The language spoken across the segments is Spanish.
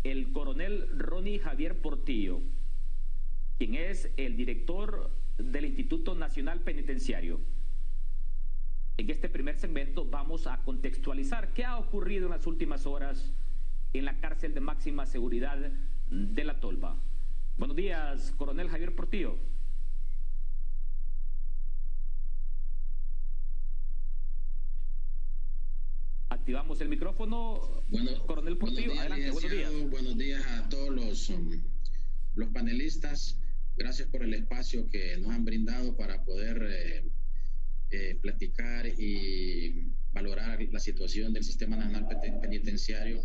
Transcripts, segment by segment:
el coronel Ronnie Javier Portillo, quien es el director del Instituto Nacional Penitenciario. En este primer segmento vamos a contextualizar qué ha ocurrido en las últimas horas en la cárcel de máxima seguridad de La Tolva. Buenos días, coronel Javier Portillo. Activamos el micrófono. Coronel Portillo, adelante, buenos días. Buenos días a todos los panelistas. Gracias por el espacio que nos han brindado para poder platicar y valorar la situación del Sistema Nacional Penitenciario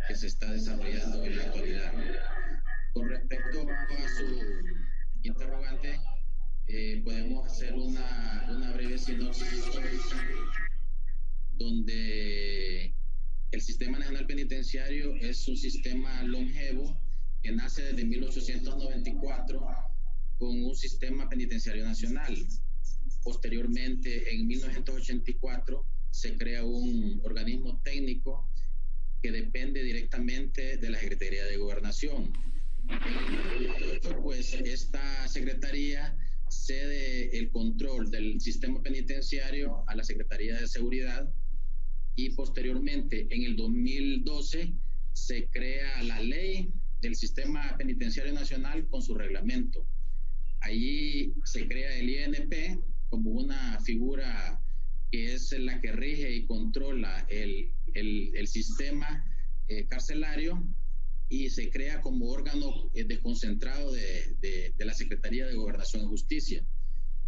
que se está desarrollando en la actualidad. Con respecto a su interrogante, podemos hacer una breve sinopsis histórica donde el Sistema Nacional Penitenciario es un sistema longevo que nace desde 1894 con un sistema penitenciario nacional. Posteriormente, en 1984, se crea un organismo técnico que depende directamente de la Secretaría de Gobernación. Pues esta secretaría cede el control del sistema penitenciario a la Secretaría de Seguridad y posteriormente, en el 2012, se crea la ley del Sistema Penitenciario Nacional con su reglamento. Allí se crea el INP como una figura que es la que rige y controla el sistema carcelario, y se crea como órgano desconcentrado de la Secretaría de Gobernación y Justicia.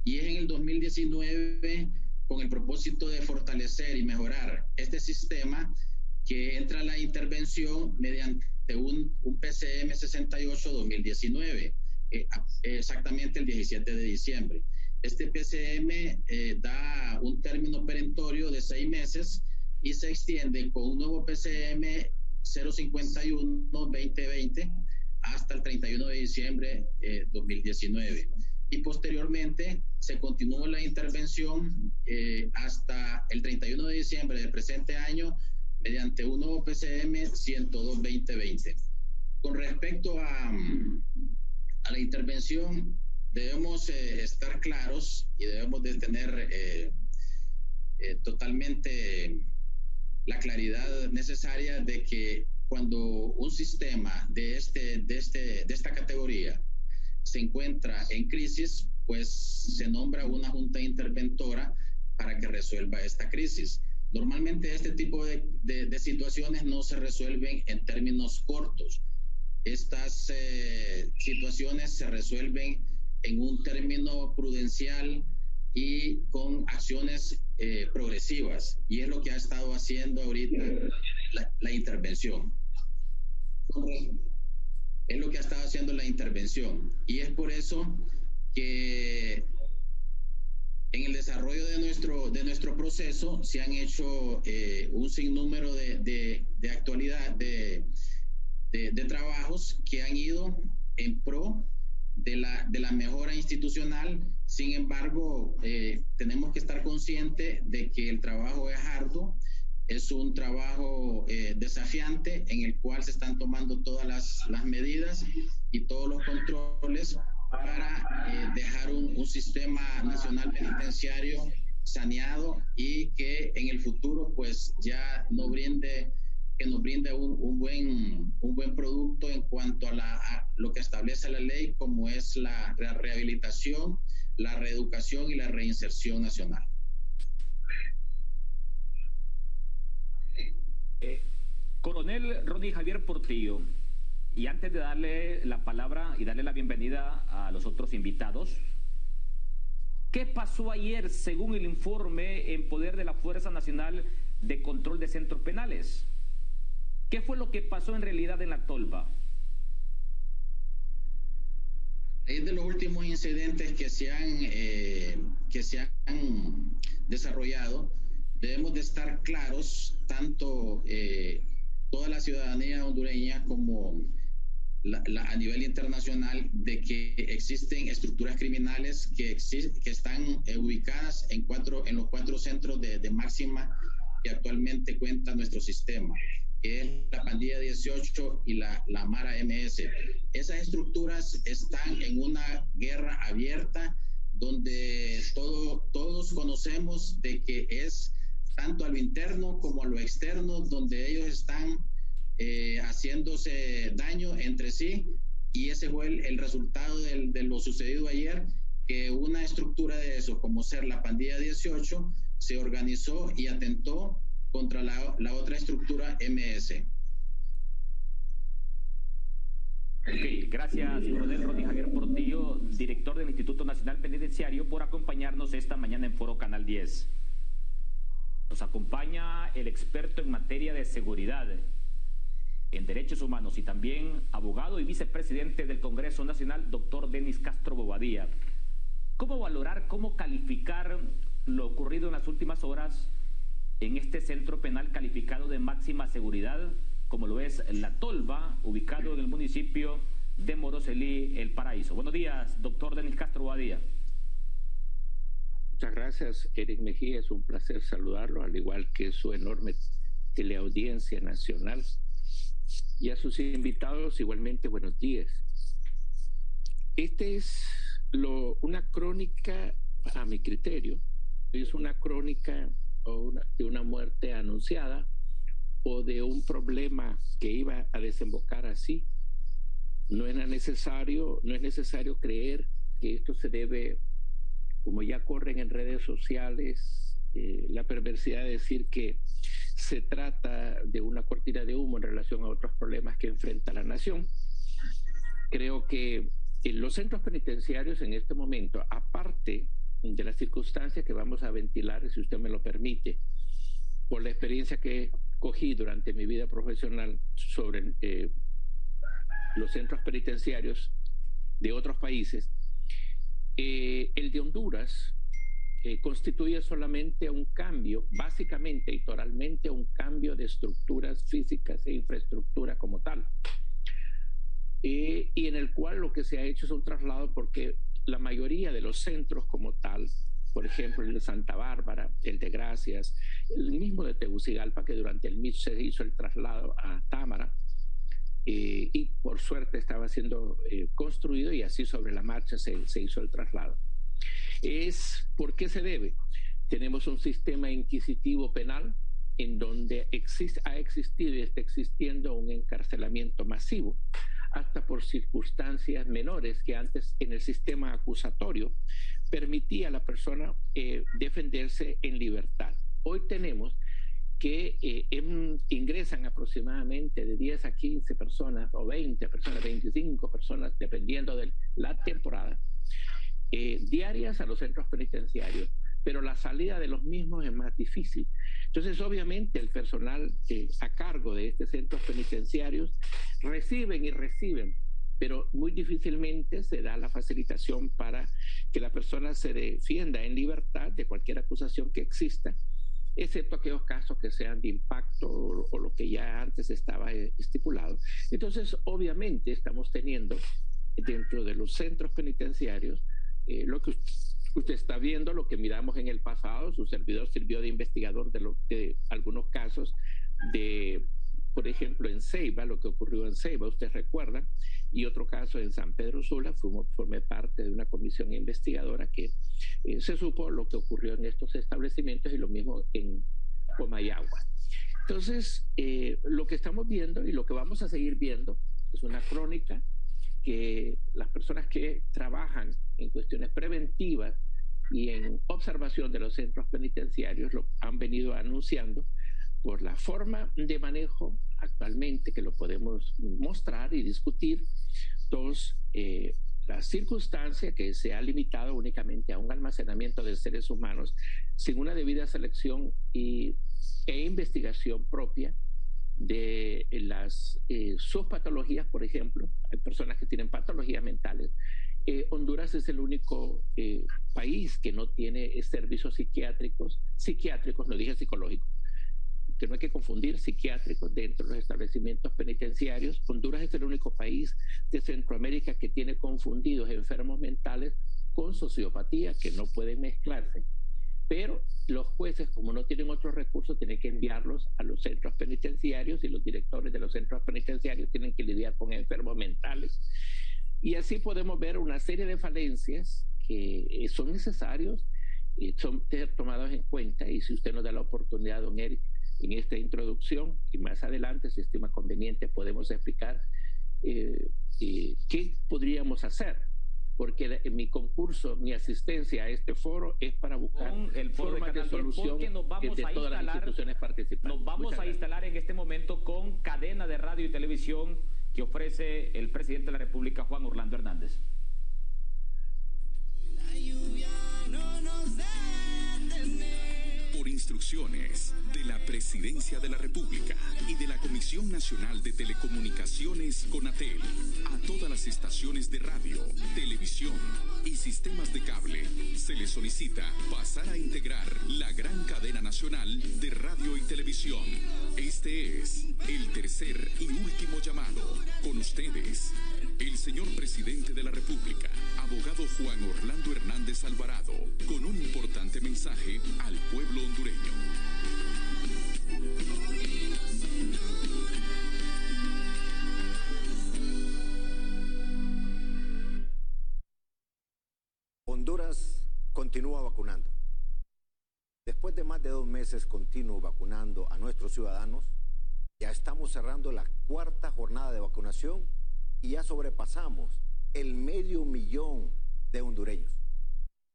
Y es en el 2019, con el propósito de fortalecer y mejorar este sistema, que entra la intervención mediante un PCM 68-2019, exactamente el 17 de diciembre. Este PCM da un término perentorio de 6 meses y se extiende con un nuevo PCM 051-2020 hasta el 31 de diciembre de 2019. Y posteriormente se continúa la intervención hasta el 31 de diciembre del presente año mediante un nuevo PCM 102-2020. Con respecto a la intervención, debemos estar claros y debemos de tener totalmente la claridad necesaria de que cuando un sistema de esta categoría se encuentra en crisis, pues se nombra una junta interventora para que resuelva esta crisis. Normalmente este tipo de situaciones no se resuelven en términos cortos. Estas situaciones se resuelven en un término prudencial y con acciones progresivas, y es lo que ha estado haciendo ahorita la intervención. Es lo que ha estado haciendo la intervención, y es por eso que en el desarrollo de nuestro proceso se han hecho un sinnúmero de trabajos que han ido en pro de la mejora institucional. Sin embargo, tenemos que estar conscientes de que el trabajo es arduo, es un trabajo desafiante en el cual se están tomando todas las medidas y todos los controles para dejar un sistema nacional penitenciario saneado y que en el futuro pues ya nos brinde un buen producto en cuanto a lo que establece la ley, como es la rehabilitación, la reeducación y la reinserción nacional. Coronel Ronnie Javier Portillo, y antes de darle la palabra y darle la bienvenida a los otros invitados, ¿qué pasó ayer según el informe en poder de la Fuerza Nacional de Control de Centros Penales? ¿Qué fue lo que pasó en realidad en La Tolva? A raíz de los últimos incidentes que se han desarrollado, debemos de estar claros, tanto toda la ciudadanía hondureña como a nivel internacional, de que existen estructuras criminales que están ubicadas en los 4 centros de máxima que actualmente cuenta nuestro sistema. que es la Pandilla 18 y la Mara MS. Esas estructuras están en una guerra abierta donde todos conocemos de que es tanto a lo interno como a lo externo, donde ellos están haciéndose daño entre sí, y ese fue el resultado de lo sucedido ayer, que una estructura de eso, como ser la Pandilla 18, se organizó y atentó contra la otra estructura MS. Ok, gracias, coronel Ronnie Javier Portillo, director del Instituto Nacional Penitenciario, por acompañarnos esta mañana en Foro Canal 10. Nos acompaña el experto en materia de seguridad, en derechos humanos y también abogado y vicepresidente del Congreso Nacional, doctor Denis Castro Bobadilla. ¿Cómo valorar, cómo calificar lo ocurrido en las últimas horas en este centro penal calificado de máxima seguridad, como lo es La Tolva, ubicado en el municipio de Moroselí, El Paraíso? Buenos días, doctor Denis Castro Bobadilla. Muchas gracias, Eric Mejía. Es un placer saludarlo, al igual que su enorme teleaudiencia nacional. Y a sus invitados, igualmente, buenos días. Este es una crónica, a mi criterio, es una crónica de una muerte anunciada o de un problema que iba a desembocar así. No es necesario creer que esto se debe, como ya corren en redes sociales, la perversidad de decir que se trata de una cortina de humo en relación a otros problemas que enfrenta la nación. Creo que en los centros penitenciarios en este momento, aparte de las circunstancias que vamos a ventilar, si usted me lo permite, por la experiencia que cogí durante mi vida profesional sobre los centros penitenciarios de otros países, el de Honduras constituye solamente un cambio, básicamente y totalmente un cambio de estructuras físicas e infraestructura como tal, y en el cual lo que se ha hecho es un traslado, porque la mayoría de los centros como tal, por ejemplo el de Santa Bárbara, el de Gracias, el mismo de Tegucigalpa, que durante el MIT se hizo el traslado a Támara, y por suerte estaba siendo construido, y así sobre la marcha se hizo el traslado. ¿Por qué se debe? Tenemos un sistema inquisitivo penal en donde ha existido y está existiendo un encarcelamiento masivo, hasta por circunstancias menores que antes en el sistema acusatorio permitía a la persona defenderse en libertad. Hoy tenemos que ingresan aproximadamente de 10 a 15 personas o 20 personas, 25 personas, dependiendo de la temporada, diarias a los centros penitenciarios, pero la salida de los mismos es más difícil. Entonces, obviamente, el personal a cargo de estos centros penitenciarios reciben, pero muy difícilmente se da la facilitación para que la persona se defienda en libertad de cualquier acusación que exista, excepto aquellos casos que sean de impacto o lo que ya antes estaba estipulado. Entonces, obviamente, estamos teniendo dentro de los centros penitenciarios lo que usted está viendo, lo que miramos en el pasado. Su servidor sirvió de investigador de algunos casos por ejemplo, en Ceiba, lo que ocurrió en Ceiba, usted recuerda, y otro caso en San Pedro Sula. Formé parte de una comisión investigadora que se supo lo que ocurrió en estos establecimientos, y lo mismo en Comayagua. Entonces, lo que estamos viendo y lo que vamos a seguir viendo es una crónica que las personas que trabajan en cuestiones preventivas y en observación de los centros penitenciarios lo han venido anunciando, por la forma de manejo actualmente que lo podemos mostrar y discutir. Dos, la circunstancia que se ha limitado únicamente a un almacenamiento de seres humanos sin una debida selección e investigación propia de las subpatologías. Por ejemplo, hay personas que tienen patologías mentales. Honduras es el único país que no tiene servicios psiquiátricos, no dije psicológicos, que no hay que confundir, psiquiátricos dentro de los establecimientos penitenciarios. Honduras es el único país de Centroamérica que tiene confundidos enfermos mentales con sociopatía, que no pueden mezclarse. pero los jueces, como no tienen otros recursos, tienen que enviarlos a los centros penitenciarios y los directores de los centros penitenciarios tienen que lidiar con enfermos mentales. Y así podemos ver una serie de falencias que son necesarios y son tomados en cuenta. Y si usted nos da la oportunidad, don Eric, en esta introducción y más adelante, si estima conveniente, podemos explicar qué podríamos hacer. Porque mi concurso, mi asistencia a este foro es para buscar el foro formas de solución de todas las instituciones participantes. Nos vamos a instalar en este momento con cadena de radio y televisión que ofrece el presidente de la República, Juan Orlando Hernández. La lluvia no nos detiene. Por instrucciones de la Presidencia de la República y de la Comisión Nacional de Telecomunicaciones CONATEL, a todas las estaciones de radio, televisión y sistemas de cable se les solicita pasar a integrar la gran cadena nacional de radio y televisión. Este es el tercer y último llamado. Con ustedes, el señor presidente de la República, abogado Juan Orlando Hernández Alvarado, con un importante mensaje al pueblo hondureño. Honduras continúa vacunando. Después de más de 2 meses continuo vacunando a nuestros ciudadanos, ya estamos cerrando la 4ª jornada de vacunación y ya sobrepasamos el 500,000 de hondureños.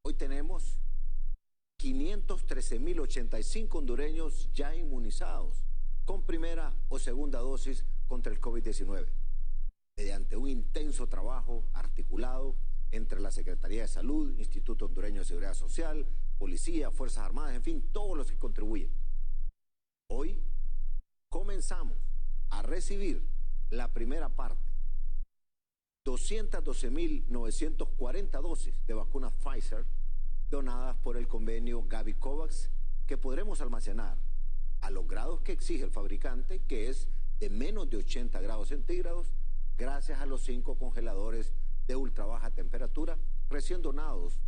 Hoy tenemos 513,085 hondureños ya inmunizados con primera o segunda dosis contra el COVID-19, mediante un intenso trabajo articulado entre la Secretaría de Salud, Instituto Hondureño de Seguridad Social, Policía, Fuerzas Armadas, en fin, todos los que contribuyen. Hoy comenzamos a recibir la primera parte, 212,940 dosis de vacunas Pfizer donadas por el convenio Gavi Covax, que podremos almacenar a los grados que exige el fabricante, que es de menos de 80 grados centígrados, gracias a los 5 congeladores de ultra baja temperatura recién donados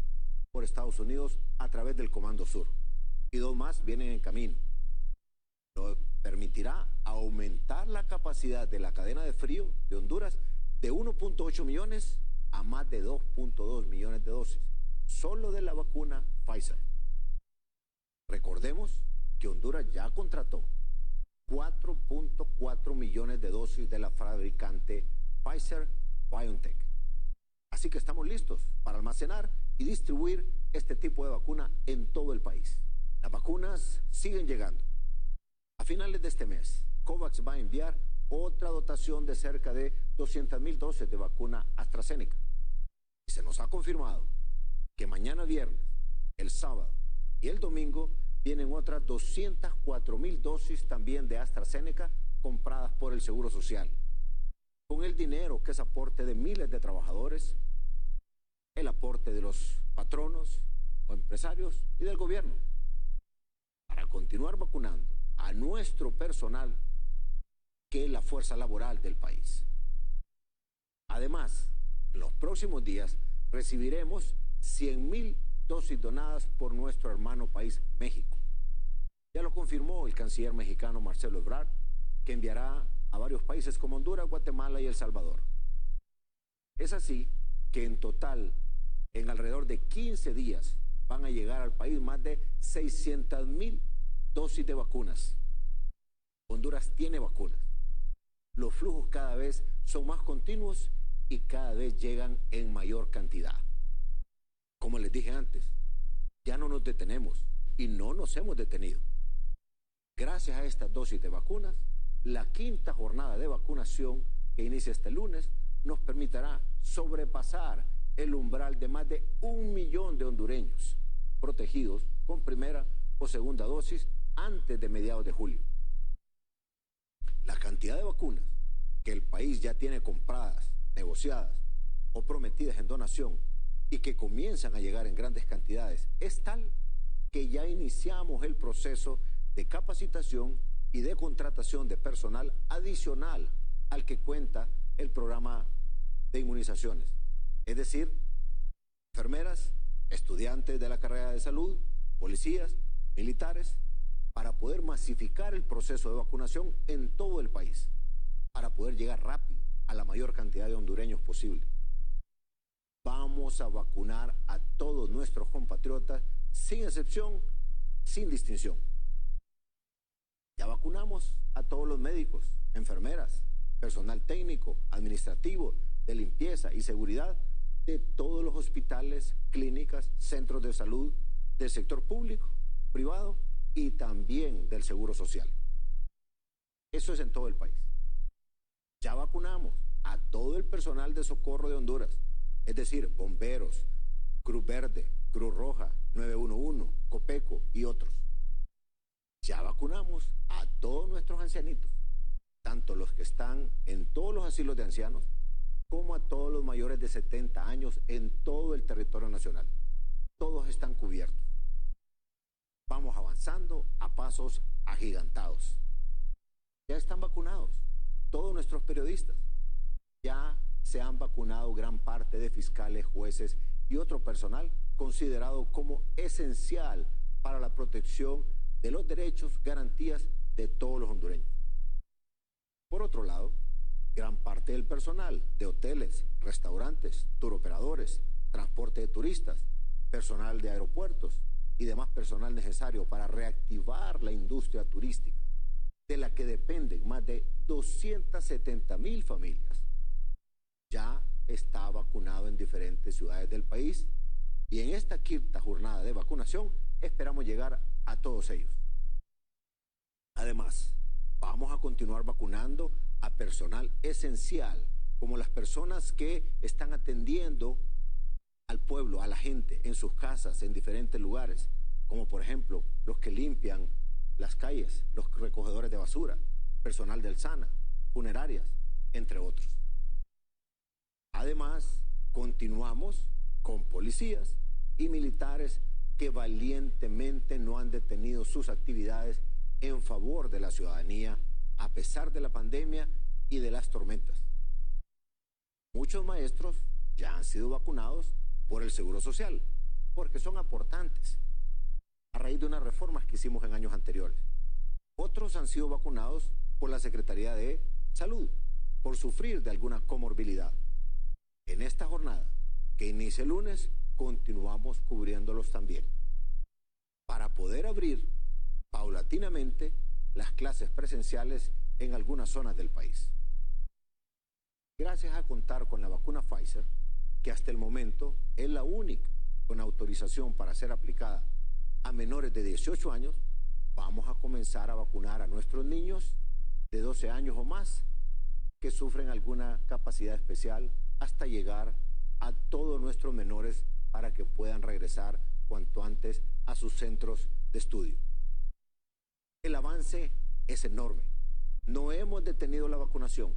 por Estados Unidos a través del Comando Sur. Y 2 más vienen en camino. Lo permitirá aumentar la capacidad de la cadena de frío de Honduras de 1.8 millones a más de 2.2 millones de dosis, solo de la vacuna Pfizer. Recordemos que Honduras ya contrató 4.4 millones de dosis de la fabricante Pfizer-BioNTech. Así que estamos listos para almacenar y distribuir este tipo de vacuna en todo el país. Las vacunas siguen llegando. A finales de este mes, COVAX va a enviar otra dotación de cerca de 200,000 dosis de vacuna AstraZeneca. Y se nos ha confirmado que mañana viernes, el sábado y el domingo vienen otras 204,000 dosis también de AstraZeneca compradas por el Seguro Social. Con el dinero que es aporte de miles de trabajadores, el aporte de los patronos o empresarios y del gobierno, para continuar vacunando a nuestro personal, que es la fuerza laboral del país. Además, en los próximos días recibiremos 100,000 dosis donadas por nuestro hermano país, México. Ya lo confirmó el canciller mexicano Marcelo Ebrard, que enviará a varios países como Honduras, Guatemala y El Salvador. Es así que en total, en alrededor de 15 días, van a llegar al país más de 600,000 dosis de vacunas. Honduras tiene vacunas. Los flujos cada vez son más continuos y cada vez llegan en mayor cantidad. Como les dije antes, ya no nos detenemos y no nos hemos detenido. Gracias a estas dosis de vacunas, la 5ª jornada de vacunación que inicia este lunes nos permitirá sobrepasar el umbral de más de 1 millón de hondureños protegidos con primera o segunda dosis antes de mediados de julio. La cantidad de vacunas que el país ya tiene compradas, negociadas o prometidas en donación y que comienzan a llegar en grandes cantidades es tal que ya iniciamos el proceso de capacitación y de contratación de personal adicional al que cuenta el programa de inmunizaciones. Es decir, enfermeras, estudiantes de la carrera de salud, policías, militares, para poder masificar el proceso de vacunación en todo el país, para poder llegar rápido a la mayor cantidad de hondureños posible. Vamos a vacunar a todos nuestros compatriotas, sin excepción, sin distinción. Ya vacunamos a todos los médicos, enfermeras, personal técnico, administrativo, de limpieza y seguridad de todos los hospitales, clínicas, centros de salud, del sector público, privado y también del Seguro Social. Eso es en todo el país. Ya vacunamos a todo el personal de socorro de Honduras, es decir, bomberos, Cruz Verde, Cruz Roja, 911, Copeco y otros. Ya vacunamos a todos nuestros ancianitos, tanto los que están en todos los asilos de ancianos, como a todos los mayores de 70 años en todo el territorio nacional. Todos están cubiertos. Vamos avanzando a pasos agigantados. Ya están vacunados todos nuestros periodistas. Ya se han vacunado gran parte de fiscales, jueces y otro personal considerado como esencial para la protección de los derechos, garantías de todos los hondureños. Por otro lado, gran parte del personal de hoteles, restaurantes, turoperadores, transporte de turistas, personal de aeropuertos y demás personal necesario para reactivar la industria turística, de la que dependen más de 270,000 familias, ya está vacunado en diferentes ciudades del país y en esta quinta jornada de vacunación esperamos llegar a todos ellos. Además, vamos a continuar vacunando a personal esencial, como las personas que están atendiendo al pueblo, a la gente, en sus casas, en diferentes lugares, como por ejemplo los que limpian las calles, los recogedores de basura, personal del SANA, funerarias, entre otros. Además, continuamos con policías y militares que valientemente no han detenido sus actividades en favor de la ciudadanía, a pesar de la pandemia y de las tormentas. Muchos maestros ya han sido vacunados por el Seguro Social, porque son aportantes, a raíz de unas reformas que hicimos en años anteriores. Otros han sido vacunados por la Secretaría de Salud, por sufrir de alguna comorbilidad. En esta jornada, que inicia el lunes, continuamos cubriéndolos también, para poder abrir paulatinamente las clases presenciales en algunas zonas del país. Gracias a contar con la vacuna Pfizer, que hasta el momento es la única con autorización para ser aplicada a menores de 18 años, vamos a comenzar a vacunar a nuestros niños de 12 años o más que sufren alguna capacidad especial, hasta llegar a todos nuestros menores para que puedan regresar cuanto antes a sus centros de estudio. El avance es enorme. No hemos detenido la vacunación,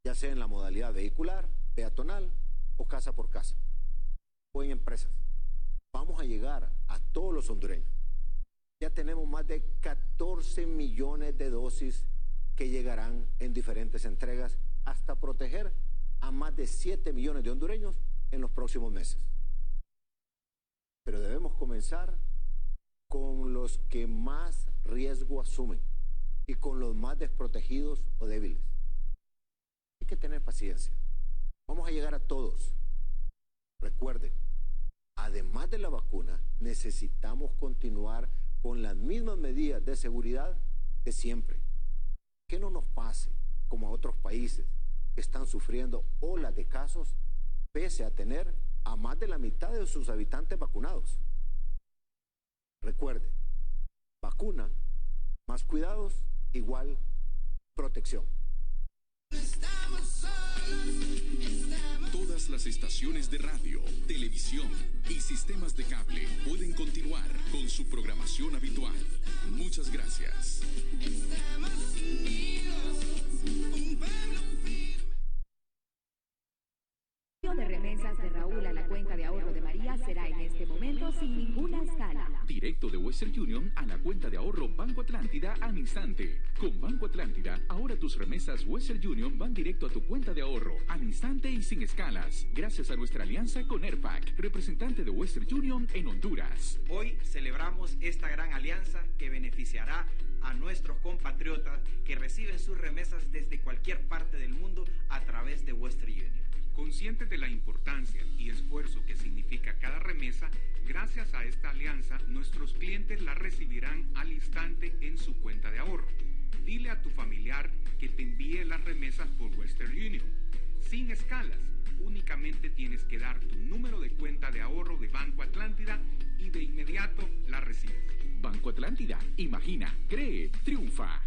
ya sea en la modalidad vehicular, peatonal o casa por casa, o en empresas. Vamos a llegar a todos los hondureños. Ya tenemos más de 14 millones de dosis que llegarán en diferentes entregas hasta proteger a más de 7 millones de hondureños en los próximos meses. Pero debemos comenzar con los que más riesgo asumen y con los más desprotegidos o débiles. Hay que tener paciencia. Vamos a llegar a todos. Recuerden, además de la vacuna, necesitamos continuar con las mismas medidas de seguridad de siempre. Que no nos pase como a otros países que están sufriendo olas de casos pese a tener a más de la mitad de sus habitantes vacunados. Recuerde, vacuna más cuidados igual protección. Todas las estaciones de radio, televisión y sistemas de cable pueden continuar con su programación habitual. Muchas gracias. Estamos unidos, un pueblo firme. De remesas de Raúl a la cuenta de ahorro de María será en este momento sin ninguna escala. directo de Western Union a la cuenta de ahorro Banco Atlántida al instante. Con Banco Atlántida, ahora tus remesas Western Union van directo a tu cuenta de ahorro al instante y sin escalas, gracias a nuestra alianza con Airpac, representante de Western Union en Honduras. Hoy celebramos esta gran alianza que beneficiará a nuestros compatriotas que reciben sus remesas desde cualquier parte del mundo a través de Western Union. Conscientes de la importancia y esfuerzo que significa cada remesa, gracias a esta alianza, nuestros clientes la recibirán al instante en su cuenta de ahorro. Dile a tu familiar que te envíe las remesas por Western Union. Sin escalas, únicamente tienes que dar tu número de cuenta de ahorro de Banco Atlántida y de inmediato la recibes. Banco Atlántida, imagina, cree, triunfa.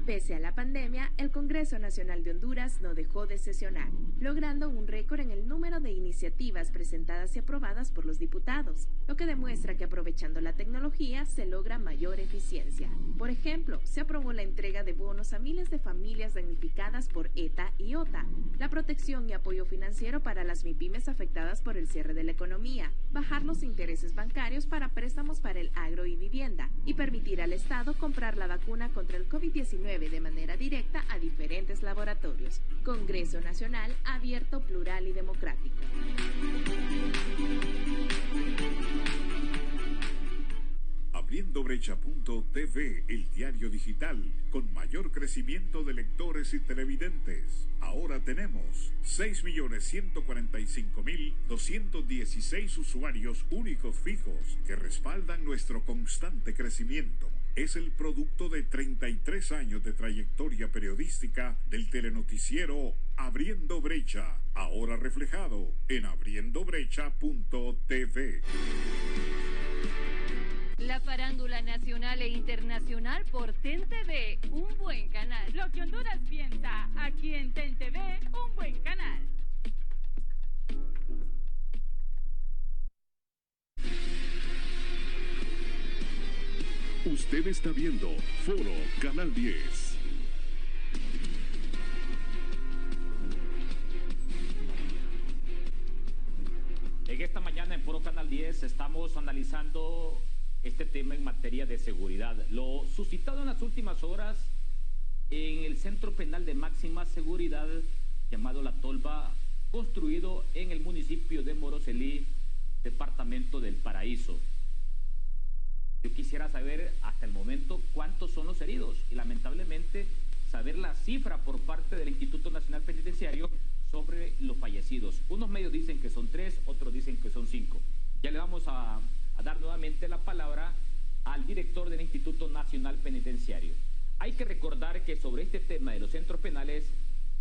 Pese a la pandemia, el Congreso Nacional de Honduras no dejó de sesionar, logrando un récord en el número de iniciativas presentadas y aprobadas por los diputados, lo que demuestra que aprovechando la tecnología se logra mayor eficiencia. Por ejemplo, se aprobó la entrega de bonos a miles de familias damnificadas por ETA y OTA, la protección y apoyo financiero para las MIPYMES afectadas por el cierre de la economía, bajar los intereses bancarios para préstamos para el agro y vivienda, y permitir al Estado comprar la vacuna contra el COVID-19 de manera directa a diferentes laboratorios. Congreso Nacional abierto, plural y democrático. Abriendobrecha.tv, el diario digital con mayor crecimiento de lectores y televidentes. Ahora tenemos 6.145.216 usuarios únicos fijos que respaldan nuestro constante crecimiento. Es el producto de 33 años de trayectoria periodística del telenoticiero Abriendo Brecha, ahora reflejado en abriendobrecha.tv. La farándula nacional e internacional por TEN TV, un buen canal. Lo que Honduras piensa, aquí en TEN TV, un buen canal. Usted está viendo Foro Canal 10. En esta mañana en Foro Canal 10 estamos analizando este tema en materia de seguridad. Lo suscitado en las últimas horas en el Centro Penal de Máxima Seguridad llamado La Tolva, construido en el municipio de Moroselí, departamento del Paraíso. Yo quisiera saber hasta el momento cuántos son los heridos y lamentablemente saber la cifra por parte del Instituto Nacional Penitenciario sobre los fallecidos. Unos medios dicen que son 3, otros dicen que son 5. Ya le vamos a dar nuevamente la palabra al director del Instituto Nacional Penitenciario. Hay que recordar que sobre este tema de los centros penales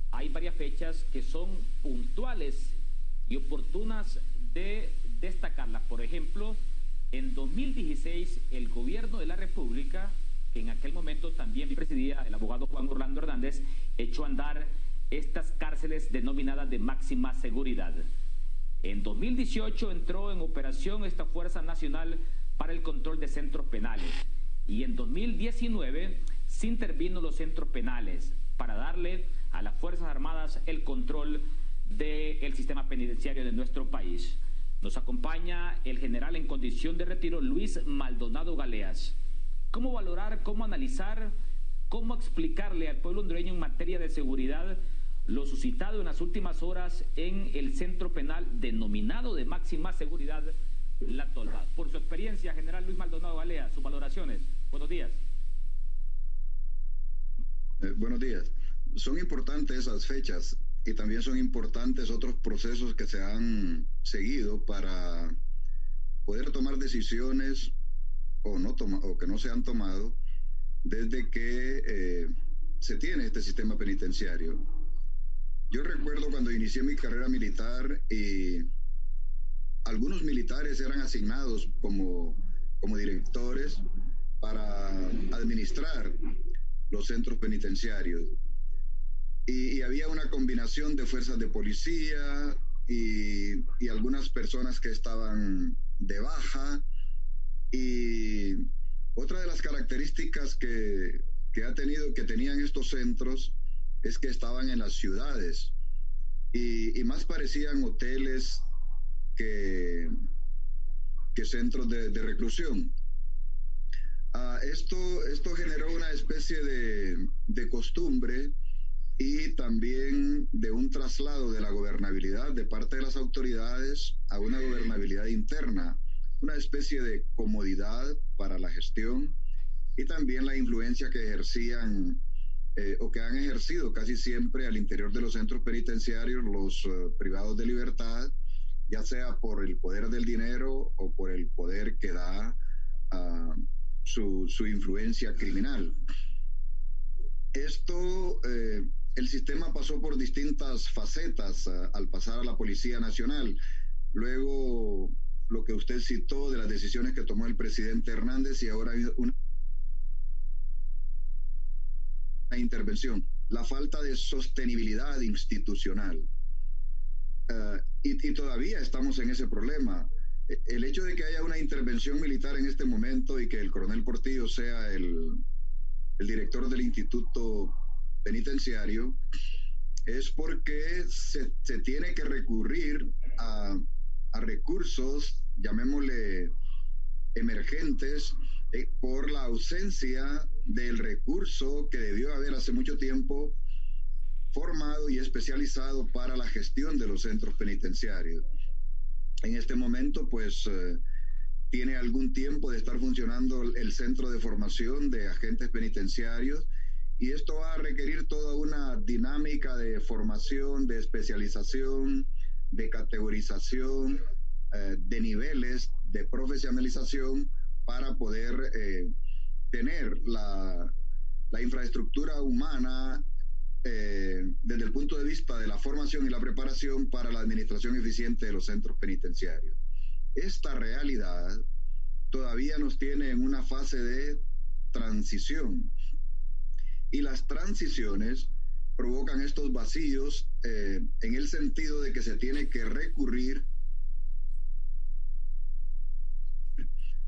hay varias fechas que son puntuales y oportunas de destacarlas. Por ejemplo, en 2016 el gobierno de la República, que en aquel momento también presidía el abogado Juan Orlando Hernández, echó a andar estas cárceles denominadas de máxima seguridad. En 2018 entró en operación esta Fuerza Nacional para el Control de Centros Penales y en 2019 se intervino los centros penales para darle a las Fuerzas Armadas el control del sistema penitenciario de nuestro país. Nos acompaña el general en condición de retiro Luis Maldonado Galeas. ¿Cómo valorar, cómo analizar, cómo explicarle al pueblo hondureño en materia de seguridad lo suscitado en las últimas horas en el centro penal denominado de máxima seguridad La Tolva? Por su experiencia, general Luis Maldonado Galeas, sus valoraciones. Buenos días. Buenos días. Son importantes esas fechas y también son importantes otros procesos que se han seguido para poder tomar decisiones o que no se han tomado desde que se tiene este sistema penitenciario. Yo recuerdo cuando inicié mi carrera militar y algunos militares eran asignados como directores para administrar los centros penitenciarios. Y había una combinación de fuerzas de policía y algunas personas que estaban de baja. Y otra de las características que tenían estos centros es que estaban en las ciudades y más parecían hoteles que que centros de reclusión. Esto generó una especie de costumbre y también de un traslado de la gobernabilidad de parte de las autoridades a una gobernabilidad interna, una especie de comodidad para la gestión y también la influencia que ejercían o que han ejercido casi siempre al interior de los centros penitenciarios los privados de libertad, ya sea por el poder del dinero o por el poder que da su influencia criminal. El sistema pasó por distintas facetas al pasar a la Policía Nacional. Luego, lo que usted citó de las decisiones que tomó el presidente Hernández y ahora una intervención. La falta de sostenibilidad institucional. Y todavía estamos en ese problema. El hecho de que haya una intervención militar en este momento y que el coronel Portillo sea el director del Instituto Penitenciario es porque se tiene que recurrir a recursos, llamémosle emergentes, por la ausencia del recurso que debió haber hace mucho tiempo formado y especializado para la gestión de los centros penitenciarios. En este momento, pues, tiene algún tiempo de estar funcionando el centro de formación de agentes penitenciarios y esto va a requerir toda una dinámica de formación, de especialización, de categorización, de niveles, de profesionalización para poder tener la infraestructura humana desde el punto de vista de la formación y la preparación para la administración eficiente de los centros penitenciarios. Esta realidad todavía nos tiene en una fase de transición y las transiciones provocan estos vacíos en el sentido de que se tiene que recurrir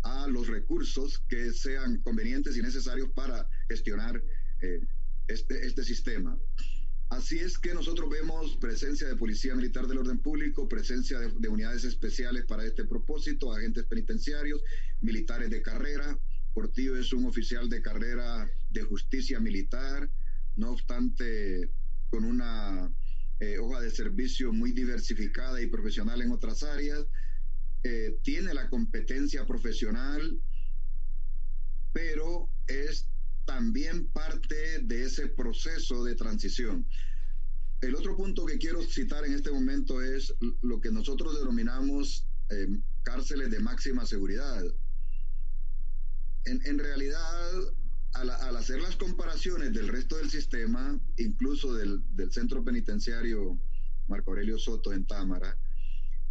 a los recursos que sean convenientes y necesarios para gestionar este sistema. Así es que nosotros vemos presencia de Policía Militar del Orden Público, presencia de unidades especiales para este propósito, agentes penitenciarios, militares de carrera. Portillo es un oficial de carrera de justicia militar, no obstante con una hoja de servicio muy diversificada y profesional en otras áreas. Tiene la competencia profesional, pero es también parte de ese proceso de transición. El otro punto que quiero citar en este momento es lo que nosotros denominamos cárceles de máxima seguridad. En realidad, al hacer las comparaciones del resto del sistema, incluso del centro penitenciario Marco Aurelio Soto en Támara,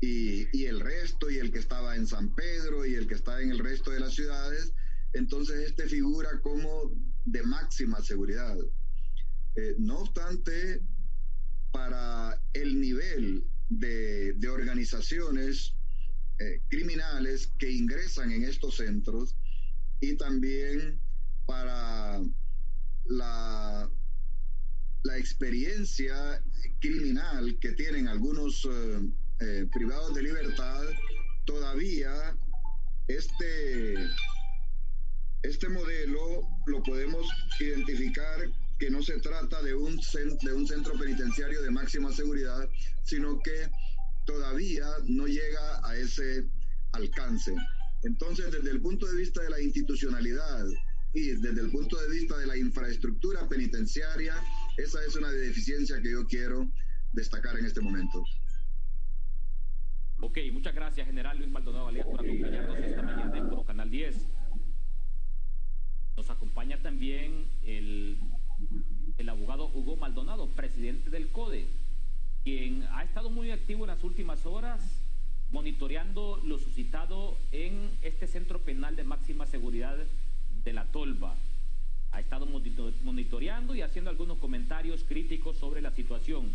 y el resto, y el que estaba en San Pedro, y el que está en el resto de las ciudades, entonces figura como de máxima seguridad. No obstante, para el nivel de organizaciones criminales que ingresan en estos centros y también para la experiencia criminal que tienen algunos privados de libertad, todavía este modelo lo podemos identificar que no se trata de un centro penitenciario de máxima seguridad, sino que todavía no llega a ese alcance. Entonces, desde el punto de vista de la institucionalidad y desde el punto de vista de la infraestructura penitenciaria, esa es una deficiencia que yo quiero destacar en este momento. Ok, muchas gracias, General Luis Maldonado Valera, por acompañarnos esta mañana en Pro Canal 10. Nos acompaña también el abogado Hugo Maldonado, presidente del CODE, quien ha estado muy activo en las últimas horas monitoreando lo suscitado en este centro penal de máxima seguridad de La Tolva. Ha estado monitoreando y haciendo algunos comentarios críticos sobre la situación.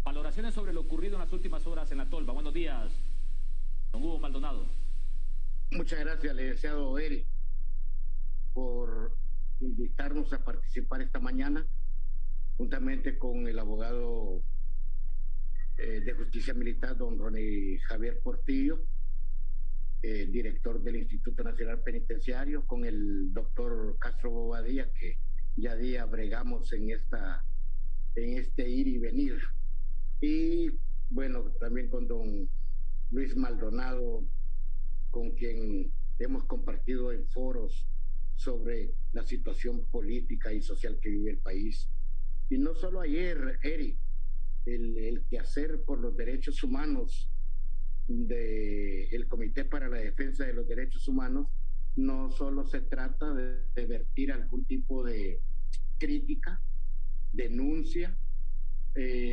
Valoraciones sobre lo ocurrido en las últimas horas en La Tolva. Buenos días, don Hugo Maldonado. Muchas gracias, licenciado Eric, por invitarnos a participar esta mañana, juntamente con el abogado de justicia militar, don Ronnie Javier Portillo, director del Instituto Nacional Penitenciario, con el doctor Castro Bobadilla, que ya día bregamos en este ir y venir. Y bueno, también con don Luis Maldonado, con quien hemos compartido en foros sobre la situación política y social que vive el país. Y no solo ayer, Eric, el quehacer por los derechos humanos del Comité para la Defensa de los Derechos Humanos no solo se trata de vertir algún tipo de crítica, denuncia,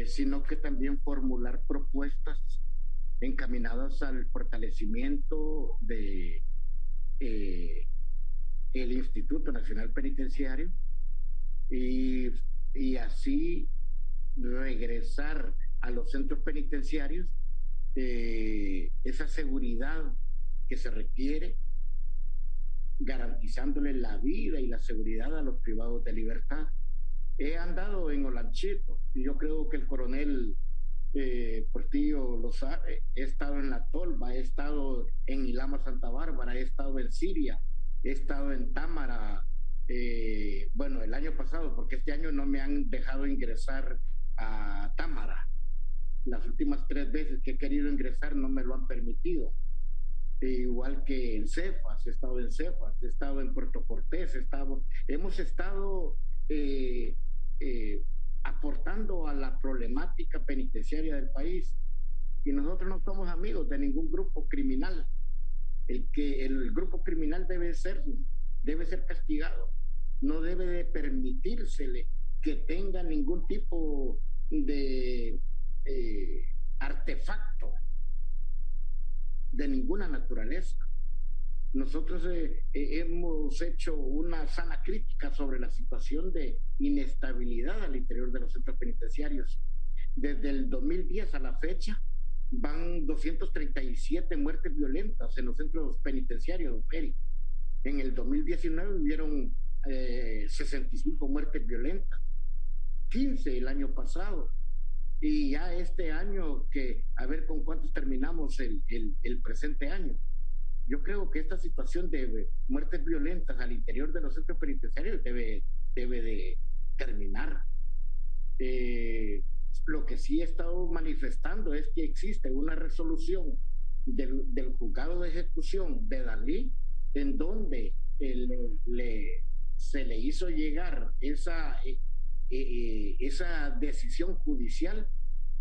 sino que también formular propuestas encaminadas al fortalecimiento de el Instituto Nacional Penitenciario y así regresar a los centros penitenciarios esa seguridad que se requiere, garantizándole la vida y la seguridad a los privados de libertad. He andado en Olanchito y yo creo que el coronel Portillo lo sabe. He estado en La Tolva, he estado en Ilama, Santa Bárbara, he estado en Siria, he estado en Támara, bueno, el año pasado, porque este año no me han dejado ingresar a Támara. Las últimas 3 veces que he querido ingresar no me lo han permitido. Igual que en Cefas, he estado en Cefas, he estado en Puerto Cortés, hemos estado aportando a la problemática penitenciaria del país, y nosotros no somos amigos de ningún grupo criminal. El grupo criminal debe ser castigado, no debe de permitírsele que tenga ningún tipo de artefacto de ninguna naturaleza. Nosotros hemos hecho una sana crítica sobre la situación de inestabilidad al interior de los centros penitenciarios. Desde el 2010 a la fecha van 237 muertes violentas en los centros penitenciarios, Eric. En el 2019 hubieron 65 muertes violentas, 15 el año pasado, y ya este año, que a ver con cuántos terminamos el presente año. Yo creo que esta situación de muertes violentas al interior de los centros penitenciarios debe de terminar. Lo que sí he estado manifestando es que existe una resolución del juzgado de ejecución de Dalí, en donde se le hizo llegar esa decisión judicial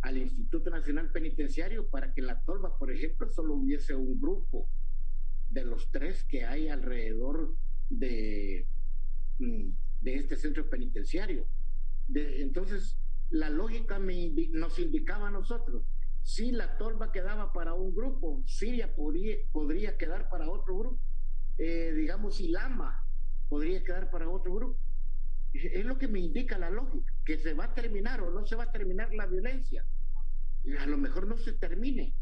al Instituto Nacional Penitenciario para que en La Tolva, por ejemplo, solo hubiese un grupo de los 3 que hay alrededor de este centro penitenciario. Entonces, la lógica nos indicaba a nosotros, si La Tolva quedaba para un grupo, Siria podría quedar para otro grupo, digamos Ilama podría quedar para otro grupo. Es lo que me indica la lógica, que se va a terminar o no se va a terminar la violencia. A lo mejor no se termine,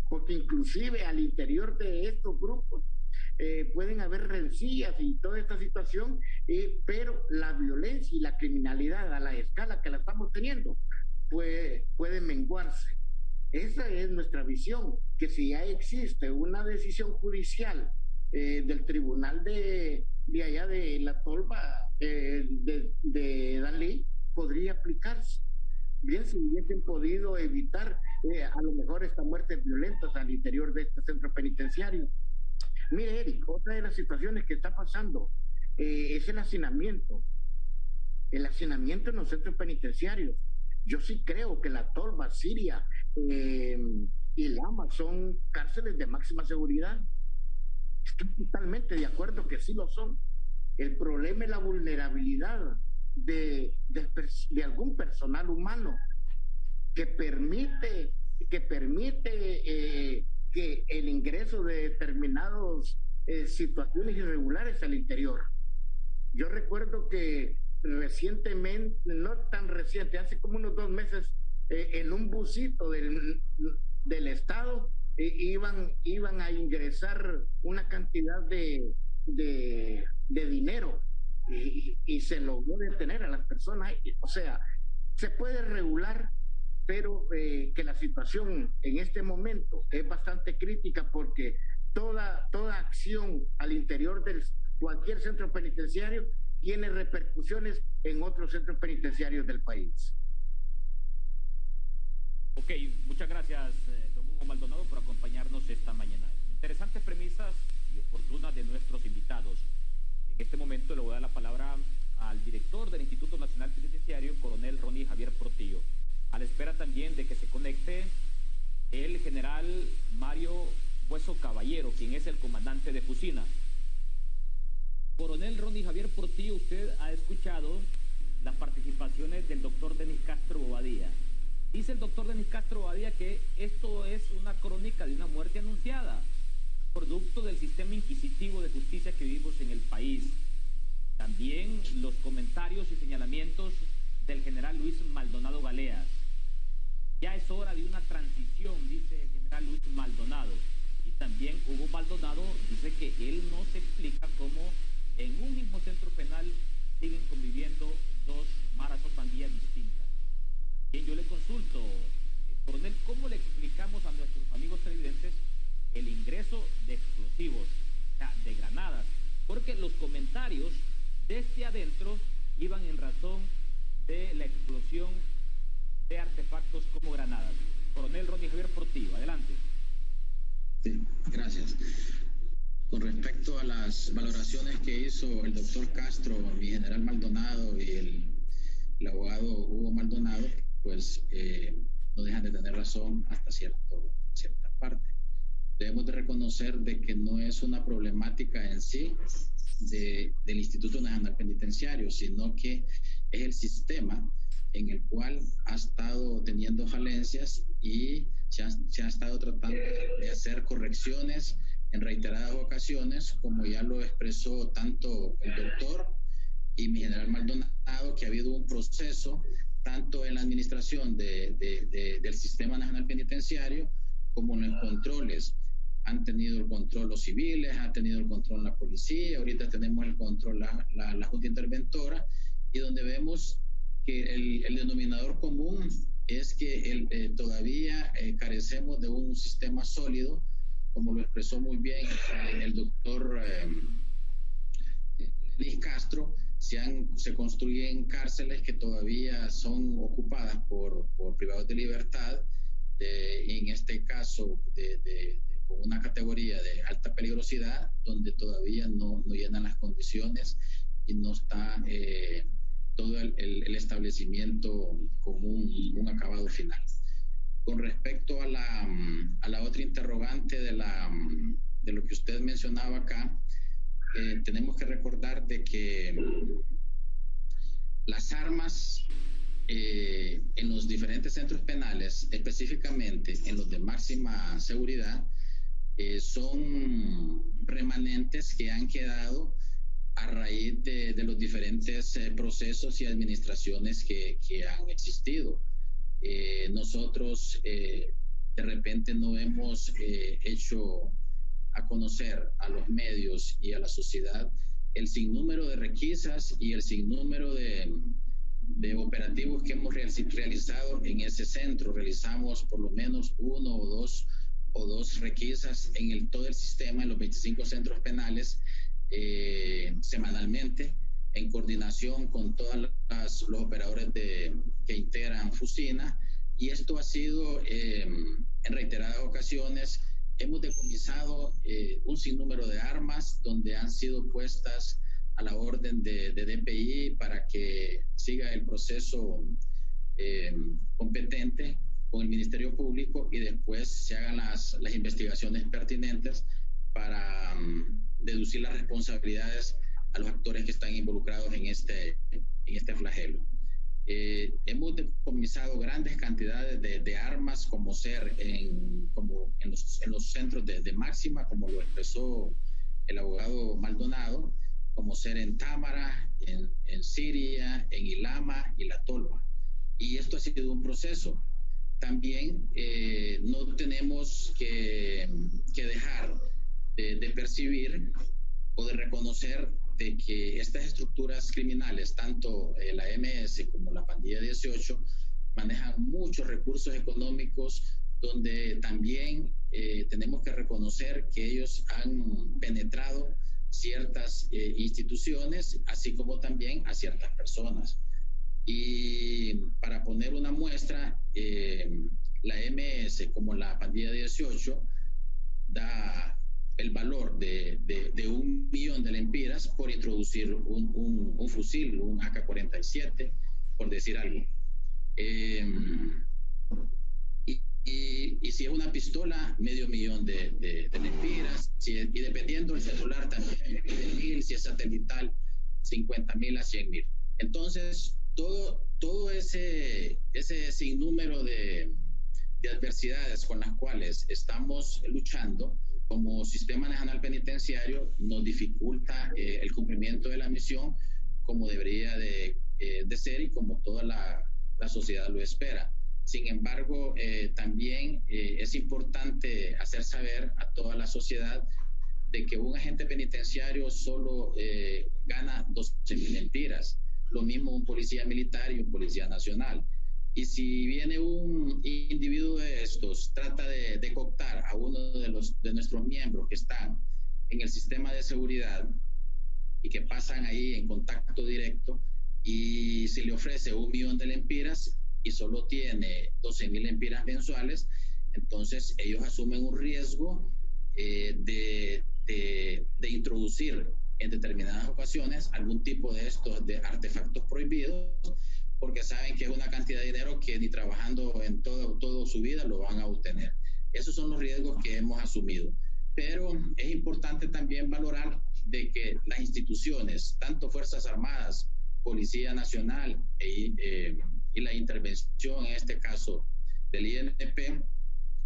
porque inclusive al interior de estos grupos pueden haber rencillas y toda esta situación, pero la violencia y la criminalidad a la escala que la estamos teniendo puede menguarse. Esa es nuestra visión, que si ya existe una decisión judicial del tribunal de allá de La Tolva, de Dalí, podría aplicarse. Bien, si hubiesen podido evitar a lo mejor estas muertes violentas al interior de este centro penitenciario. Mire, Eric, otra de las situaciones que está pasando es el hacinamiento en los centros penitenciarios. Yo sí creo que La Tolva, Siria y Lama son cárceles de máxima seguridad. Estoy totalmente de acuerdo que sí lo son. El problema es la vulnerabilidad de algún personal humano que permite que el ingreso de determinadas situaciones irregulares al interior. Yo recuerdo que recientemente, no tan reciente, hace como unos 2 meses, en un busito del Estado iban a ingresar una cantidad de dinero y se logró detener a las personas. O sea, se puede regular, pero que la situación en este momento es bastante crítica, porque toda acción al interior de cualquier centro penitenciario tiene repercusiones en otros centros penitenciarios del país. Ok, muchas gracias, don Hugo Maldonado, por acompañarnos esta mañana. Interesantes premisas y oportunas de nuestros invitados. En este momento le voy a dar la palabra al director del Instituto Nacional Penitenciario, coronel Ronnie Javier Portillo, a la espera también de que se conecte el general Mario Hueso Caballero, quien es el comandante de Fusina. Coronel Ronnie Javier Portillo, usted ha escuchado las participaciones del doctor Denis Castro Bobadilla. Dice el doctor Denis Castro Bobadilla que esto es una crónica de una muerte anunciada, producto del sistema inquisitivo de justicia que vivimos en el país. También los comentarios y señalamientos del general Luis Maldonado Galeas. Ya es hora de una transición, dice el general Luis Maldonado. Y también Hugo Maldonado dice que él no se explica cómo en un mismo centro penal siguen conviviendo dos maras o pandillas distintas. Bien, yo le consulto, coronel, ¿cómo le explicamos a nuestros amigos televidentes el ingreso de explosivos, o sea, de granadas? Porque los comentarios desde adentro iban en razón de la explosión de artefactos como granadas. Coronel Ronnie Javier Portillo, adelante. Sí, gracias. Con respecto a las valoraciones que hizo el doctor Castro, mi general Maldonado y el abogado Hugo Maldonado, pues no dejan de tener razón hasta cierta parte. Debemos de reconocer de que no es una problemática en sí del Instituto Nacional Penitenciario, sino que es el sistema en el cual ha estado teniendo falencias y se ha estado tratando de hacer correcciones en reiteradas ocasiones, como ya lo expresó tanto el doctor y mi general Maldonado, que ha habido un proceso tanto en la administración del Sistema Nacional Penitenciario como en los controles. Han tenido el control los civiles, ha tenido el control la policía, ahorita tenemos el control la Junta Interventora, y donde vemos que el denominador común es que todavía carecemos de un sistema sólido, como lo expresó muy bien el doctor Denis Castro. Se construyen cárceles que todavía son ocupadas por privados de libertad, en este caso con una categoría de alta peligrosidad, donde todavía no llenan las condiciones y no está todo el establecimiento con un acabado final. Con respecto a la otra interrogante de lo que usted mencionaba acá, tenemos que recordar de que las armas en los diferentes centros penales, específicamente en los de máxima seguridad, son remanentes que han quedado a raíz de los diferentes procesos y administraciones que han existido. Nosotros de repente no hemos hecho a conocer a los medios y a la sociedad el sinnúmero de requisas y el sinnúmero de operativos que hemos realizado en ese centro. Realizamos por lo menos uno o dos requisas en todo el sistema, en los 25 centros penales, semanalmente, en coordinación con todos los operadores que integran Fusina, y esto ha sido en reiteradas ocasiones. Hemos decomisado un sinnúmero de armas donde han sido puestas a la orden de DPI para que siga el proceso competente con el Ministerio Público y después se hagan las investigaciones pertinentes para deducir las responsabilidades a los actores que están involucrados en este flagelo. Hemos decomisado grandes cantidades de armas, como en los centros de máxima, como lo expresó el abogado Maldonado, como ser en Támara, en Siria, en Ilama y La Tolva. Y esto ha sido un proceso. También no tenemos que dejar de percibir o de reconocer de que estas estructuras criminales, tanto la MS como la Pandilla 18, manejan muchos recursos económicos donde también tenemos que reconocer que ellos han penetrado ciertas instituciones, así como también a ciertas personas. Y para poner una muestra, la MS, como la pandilla 18, da el valor de 1 millón de lempiras por introducir un fusil, un AK-47, por decir algo. Y si es una pistola, medio millón de lempiras, y dependiendo del celular también, de 1.000, si es satelital, 50.000 a 100.000. Entonces, todo ese sinnúmero de adversidades con las cuales estamos luchando como Sistema Nacional Penitenciario nos dificulta el cumplimiento de la misión como debería de ser y como toda la sociedad lo espera. Sin embargo, también es importante hacer saber a toda la sociedad de que un agente penitenciario solo gana 12.000 lempiras, lo mismo un policía militar y un policía nacional. Y si viene un individuo de estos, trata de cooptar a uno de nuestros miembros que están en el sistema de seguridad y que pasan ahí en contacto directo, y si le ofrece 1 millón de lempiras y solo tiene 12.000 lempiras mensuales, entonces ellos asumen un riesgo de introducir en determinadas ocasiones algún tipo de estos de artefactos prohibidos, porque saben que es una cantidad de dinero que ni trabajando en toda su vida lo van a obtener. Esos son los riesgos que hemos asumido. Pero es importante también valorar de que las instituciones, tanto Fuerzas Armadas, Policía Nacional y la intervención, en este caso del INP,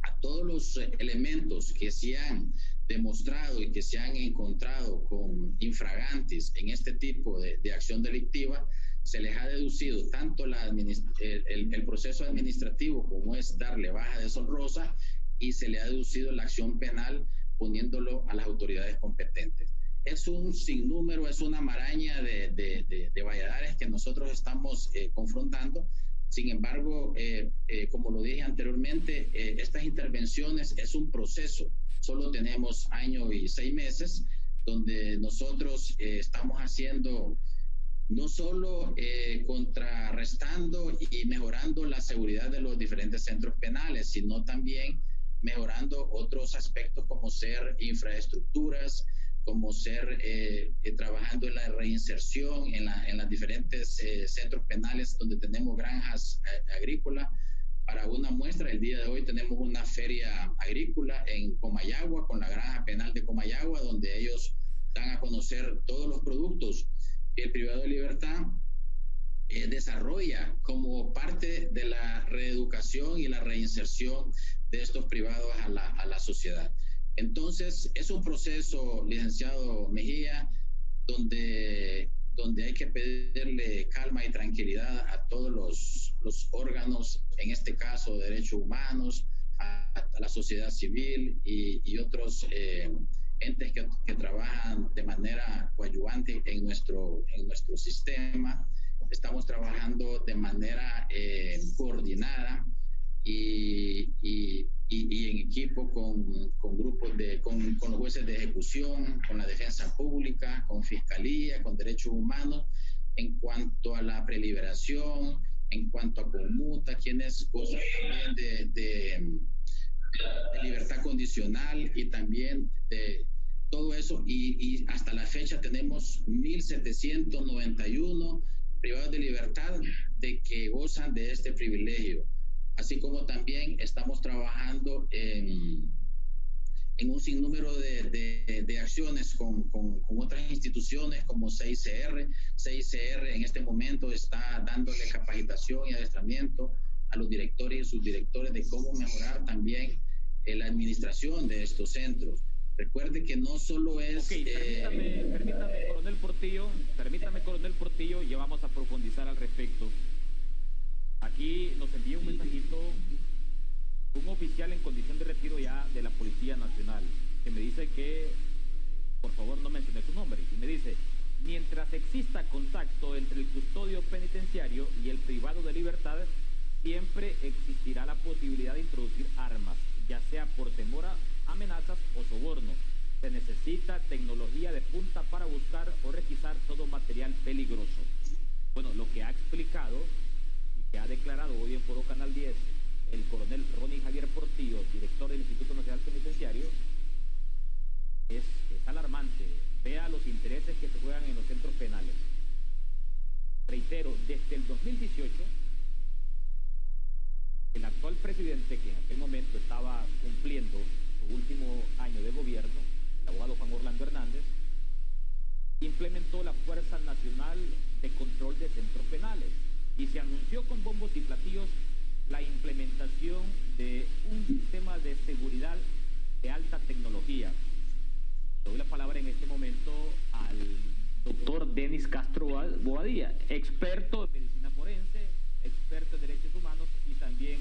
a todos los elementos que se han demostrado y que se han encontrado con infragantes en este tipo de acción delictiva, se les ha deducido tanto el proceso administrativo, como es darle baja deshonrosa, y se le ha deducido la acción penal poniéndolo a las autoridades competentes. Es un sinnúmero, es una maraña de valladares que nosotros estamos confrontando. Sin embargo, como lo dije anteriormente, estas intervenciones es un proceso. Solo tenemos 1 año y 6 meses, donde nosotros estamos haciendo no solo contrarrestando y mejorando la seguridad de los diferentes centros penales, sino también mejorando otros aspectos como ser infraestructuras, como ser trabajando en la reinserción en las diferentes centros penales donde tenemos granjas agrícolas. Para una muestra, el día de hoy tenemos una feria agrícola en Comayagua, con la granja penal de Comayagua, donde ellos dan a conocer todos los productos que el privado de libertad desarrolla como parte de la reeducación y la reinserción de estos privados a la sociedad. Entonces, es un proceso, licenciado Mejía, donde hay que pedirle calma y tranquilidad a todos los órganos, en este caso de derechos humanos, a la sociedad civil y otros entes que trabajan de manera coadyuvante en nuestro sistema. Estamos trabajando de manera coordinada y en equipo con grupos con los jueces de ejecución, con la defensa pública, con fiscalía, con derechos humanos, en cuanto a la preliberación, en cuanto a conmuta, quienes gozan también de libertad condicional y también de todo eso, y hasta la fecha tenemos 1.791 privados de libertad de que gozan de este privilegio. Así como también estamos trabajando en un sinnúmero de acciones con otras instituciones como CICR. CICR en este momento está dándole capacitación y adiestramiento a los directores y subdirectores de cómo mejorar también la administración de estos centros. Recuerde que no solo es... Ok, permítame, coronel Portillo, ya vamos a profundizar al respecto. Aquí nos envía un mensajito un oficial en condición de retiro ya de la Policía Nacional, que me dice que, por favor, no mencione su nombre, y me dice: mientras exista contacto entre el custodio penitenciario y el privado de libertad, siempre existirá la posibilidad de introducir armas, ya sea por temor a amenazas o soborno. Se necesita tecnología de punta para buscar o requisar todo material peligroso. Bueno, lo que ha explicado y que ha declarado hoy en Foro Canal 10 el coronel Ronnie Javier Portillo, director del Instituto Nacional Penitenciario, es alarmante. Vea los intereses que se juegan en los centros penales. Reitero, desde el 2018, el actual presidente, que en aquel momento estaba cumpliendo su último año de gobierno, el abogado Juan Orlando Hernández, implementó la Fuerza Nacional de Control de Centros Penales y se anunció con bombos y platillos la implementación de un sistema de seguridad de alta tecnología. Doy la palabra en este momento al doctor Denis Castro Bobadilla, experto en medicina forense, experto en derechos humanos y también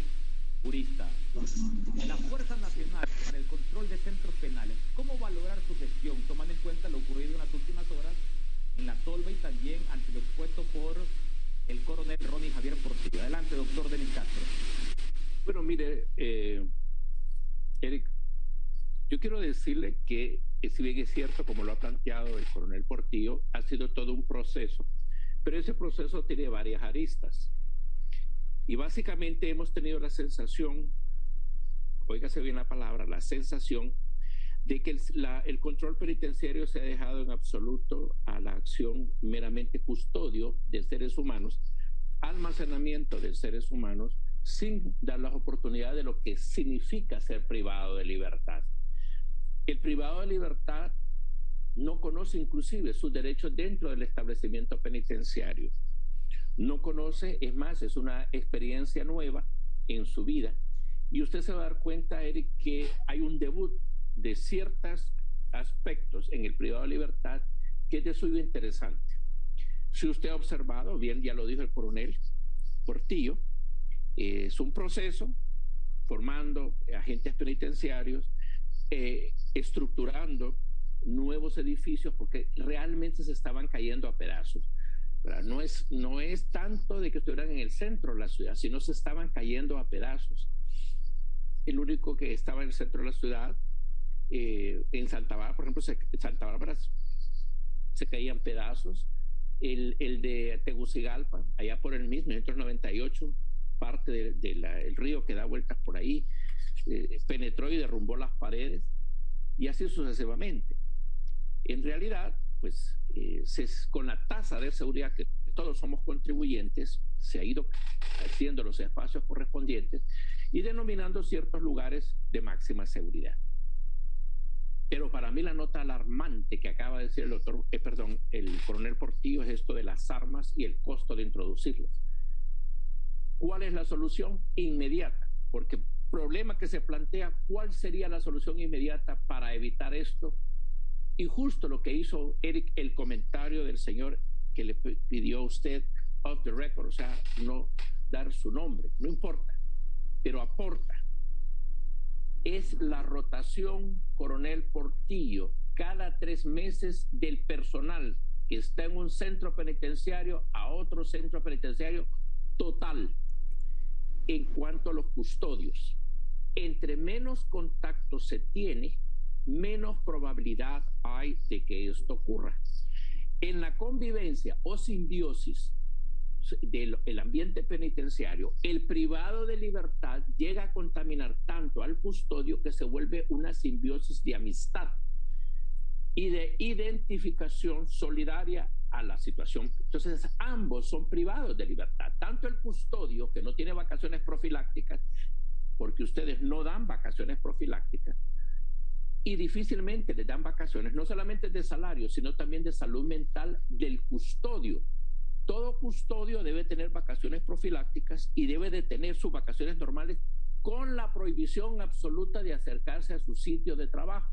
jurista. La Fuerza Nacional para el Control de Centros Penales, ¿cómo valorar su gestión, tomando en cuenta lo ocurrido en las últimas horas en La Tolva y también ante lo expuesto por el coronel Ronnie Javier Portillo? Adelante, doctor Denis Castro. Bueno, mire, Eric, yo quiero decirle que, si bien es cierto, como lo ha planteado el coronel Portillo, ha sido todo un proceso, pero ese proceso tiene varias aristas. Y básicamente hemos tenido la sensación, óigase bien la palabra, la sensación de que el control penitenciario se ha dejado en absoluto a la acción meramente custodio de seres humanos, almacenamiento de seres humanos, sin dar las oportunidades de lo que significa ser privado de libertad. El privado de libertad no conoce inclusive sus derechos dentro del establecimiento penitenciario. No conoce, es más, es una experiencia nueva en su vida. Y usted se va a dar cuenta, Eric, que hay un debut de ciertos aspectos en el privado de libertad que es de suyo interesante. Si usted ha observado, bien, ya lo dijo el coronel Portillo, es un proceso formando agentes penitenciarios, estructurando nuevos edificios porque realmente se estaban cayendo a pedazos. No es tanto de que estuvieran en el centro de la ciudad, sino se estaban cayendo a pedazos. El único que estaba en el centro de la ciudad, en Santa Bárbara, por ejemplo, Santa Bárbara se caían pedazos. El de Tegucigalpa, allá por el mismo, 1998, parte del río que da vueltas por ahí, penetró y derrumbó las paredes, y así sucesivamente. En realidad, pues, con la tasa de seguridad que todos somos contribuyentes, se ha ido haciendo los espacios correspondientes y denominando ciertos lugares de máxima seguridad. Pero para mí la nota alarmante que acaba de decir el coronel Portillo es esto de las armas y el costo de introducirlas. ¿Cuál es la solución inmediata? Porque problema que se plantea, ¿cuál sería la solución inmediata para evitar esto? Y justo lo que hizo Eric, el comentario del señor que le pidió a usted off the record, o sea, no dar su nombre, no importa, pero aporta. Es la rotación, coronel Portillo, cada 3 meses del personal que está en un centro penitenciario a otro centro penitenciario total. En cuanto a los custodios, entre menos contacto se tiene, menos probabilidad hay de que esto ocurra. En la convivencia o simbiosis del ambiente penitenciario, el privado de libertad llega a contaminar tanto al custodio que se vuelve una simbiosis de amistad y de identificación solidaria a la situación. Entonces, ambos son privados de libertad. Tanto el custodio, que no tiene vacaciones profilácticas, porque ustedes no dan vacaciones profilácticas, y difícilmente les dan vacaciones, no solamente de salario, sino también de salud mental del custodio. Todo custodio debe tener vacaciones profilácticas y debe de tener sus vacaciones normales con la prohibición absoluta de acercarse a su sitio de trabajo.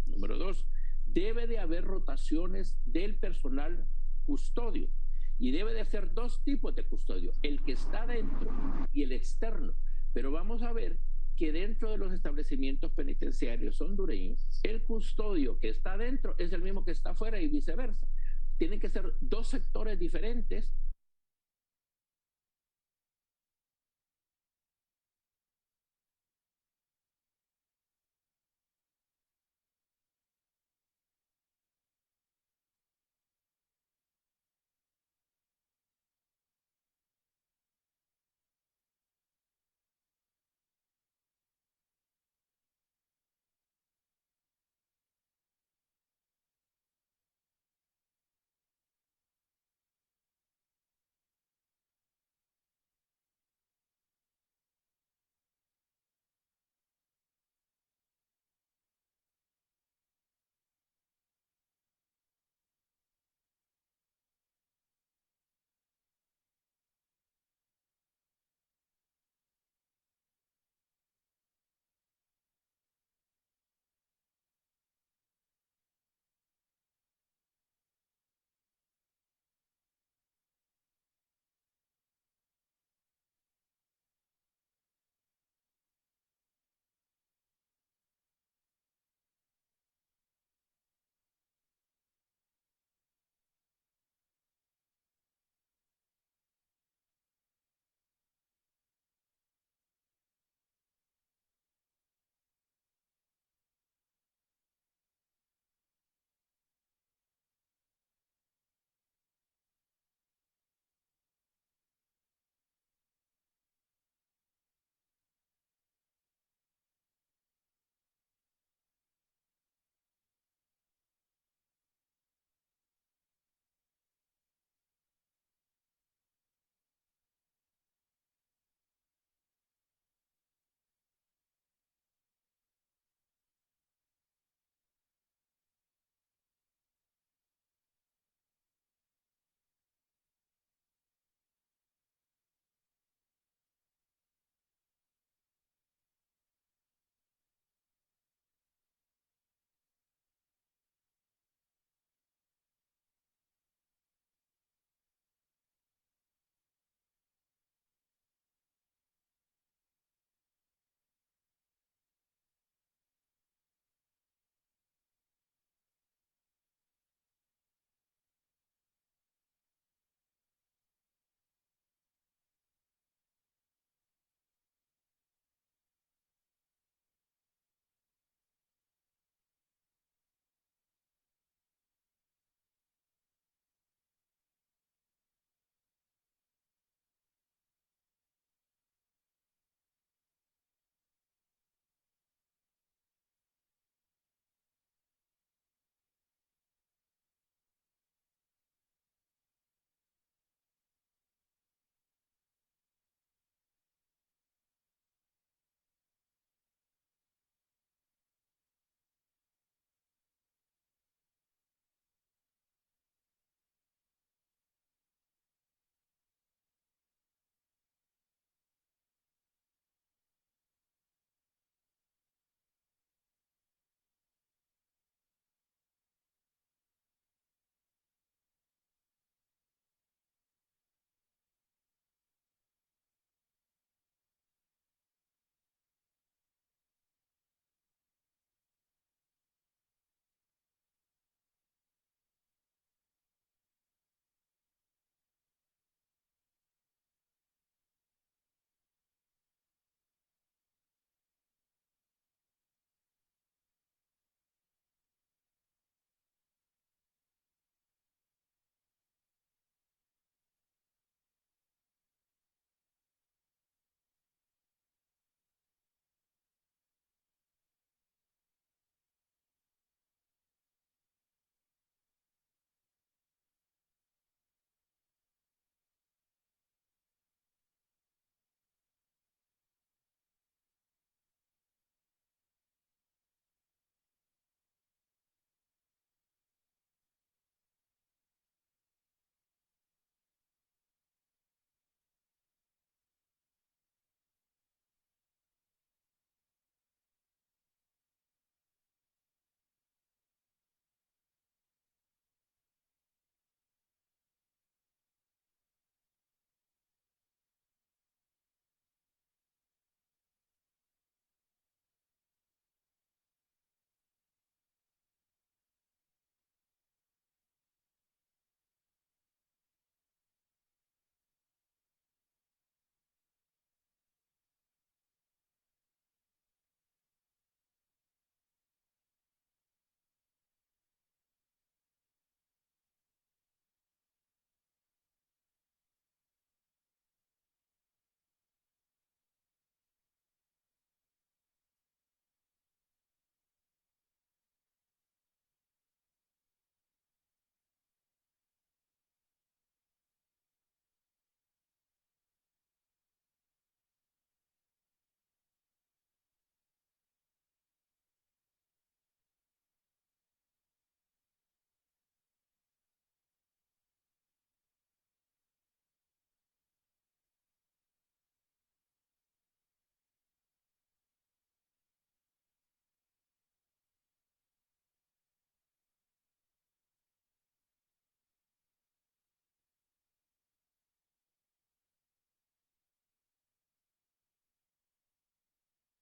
Número 2, debe de haber rotaciones del personal custodio y debe de ser 2 tipos de custodio, el que está dentro y el externo. Pero vamos a ver que dentro de los establecimientos penitenciarios hondureños, el custodio que está dentro es el mismo que está afuera y viceversa. Tienen que ser 2 sectores diferentes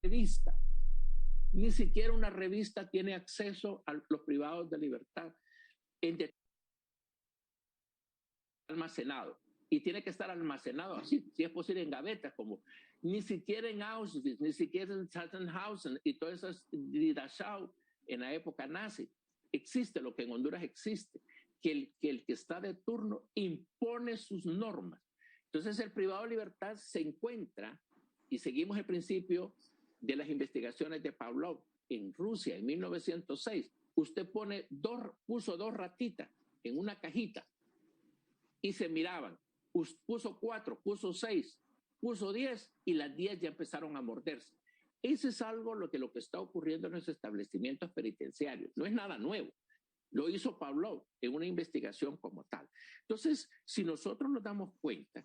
revista. Ni siquiera una revista tiene acceso a los privados de libertad almacenado. Y tiene que estar almacenado así, si es posible en gavetas, como ni siquiera en Auschwitz, ni siquiera en Sachsenhausen y todas esas de Dachau en la época nazi. Existe lo que en Honduras existe, que el que está de turno impone sus normas. Entonces el privado de libertad se encuentra, y seguimos el principio de las investigaciones de Pavlov en Rusia en 1906. Usted puso dos ratitas en una cajita y se miraban. Puso 4, puso 6, puso 10 y las 10 ya empezaron a morderse. Eso es algo lo que está ocurriendo en los establecimientos penitenciarios. No es nada nuevo. Lo hizo Pavlov en una investigación como tal. Entonces, si nosotros nos damos cuenta,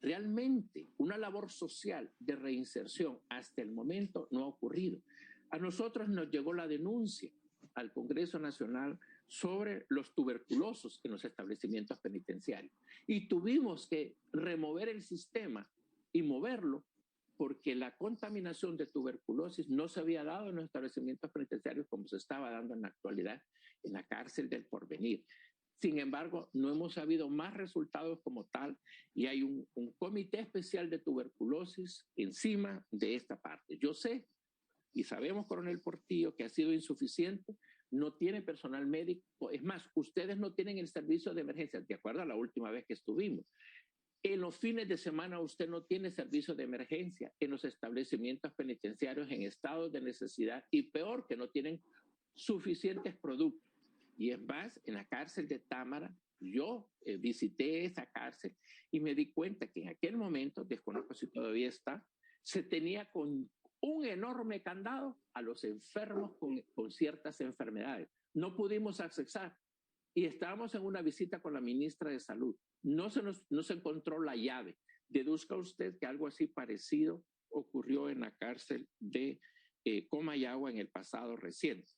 realmente una labor social de reinserción hasta el momento no ha ocurrido. A nosotros nos llegó la denuncia al Congreso Nacional sobre los tuberculosos en los establecimientos penitenciarios. Y tuvimos que remover el sistema y moverlo porque la contaminación de tuberculosis no se había dado en los establecimientos penitenciarios como se estaba dando en la actualidad en la cárcel del Porvenir. Sin embargo, no hemos sabido más resultados como tal y hay un comité especial de tuberculosis encima de esta parte. Yo sé y sabemos, coronel Portillo, que ha sido insuficiente, no tiene personal médico. Es más, ustedes no tienen el servicio de emergencia, de acuerdo a la última vez que estuvimos. En los fines de semana usted no tiene servicio de emergencia en los establecimientos penitenciarios en estado de necesidad y peor, que no tienen suficientes productos. Y es más, en la cárcel de Támara, yo visité esa cárcel y me di cuenta que en aquel momento, desconozco si todavía está, se tenía con un enorme candado a los enfermos con ciertas enfermedades. No pudimos accesar y estábamos en una visita con la ministra de Salud. No se encontró la llave. Deduzca usted que algo así parecido ocurrió en la cárcel de Comayagua en el pasado reciente.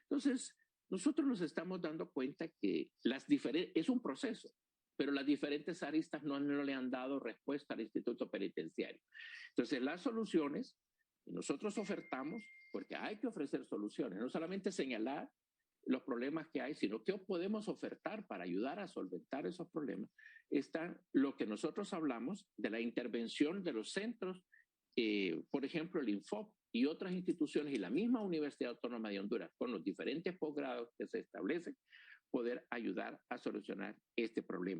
Entonces, nosotros nos estamos dando cuenta que es un proceso, pero las diferentes aristas no le han dado respuesta al Instituto Penitenciario. Entonces, las soluciones nosotros ofertamos, porque hay que ofrecer soluciones, no solamente señalar los problemas que hay, sino qué podemos ofertar para ayudar a solventar esos problemas. Está lo que nosotros hablamos de la intervención de los centros, por ejemplo, el INFOP y otras instituciones y la misma Universidad Autónoma de Honduras, con los diferentes posgrados que se establecen, poder ayudar a solucionar este problema.